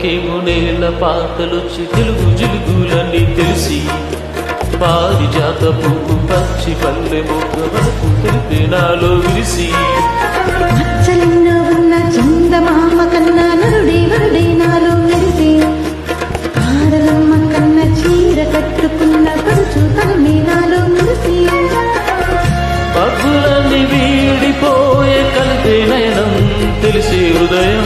ఏమో నేల పాతలొచ్చి తెలుగు జిలుగులన్నీ తెలిసి పారిజాత పువ్వు పచ్చి పల్లె మొగ్గ వరకు తెలిపే నాలో విరిసి మచ్చలిన్న ఉన్న చందమామ కన్నా నరుడే వరుడే నాలో మెరిసి కారలమ్మ కన్న చీర కట్టుకున్న పడుచు తనమే నాలో మురిసి పగ్గులన్నీ వీడిపోయే కలిపే నయనం తెలిసే హృదయం